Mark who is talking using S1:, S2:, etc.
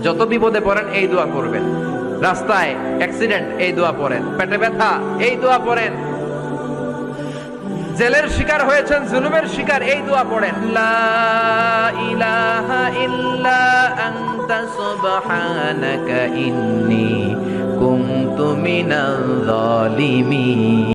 S1: যত বিপদে পড়েন এই দোয়া করবেন। রাস্তায় অ্যাক্সিডেন্ট, এই দোয়া পড়েন। পেটে ব্যথা, এই দোয়া পড়েন। জেলের শিকার হয়েছেন, জুলুমের শিকার, এই দোয়া পড়েন। লা ইলাহা ইল্লা আনতা সুবহানাকা ইন্নী কুনতু মিনাজ জালিমিন।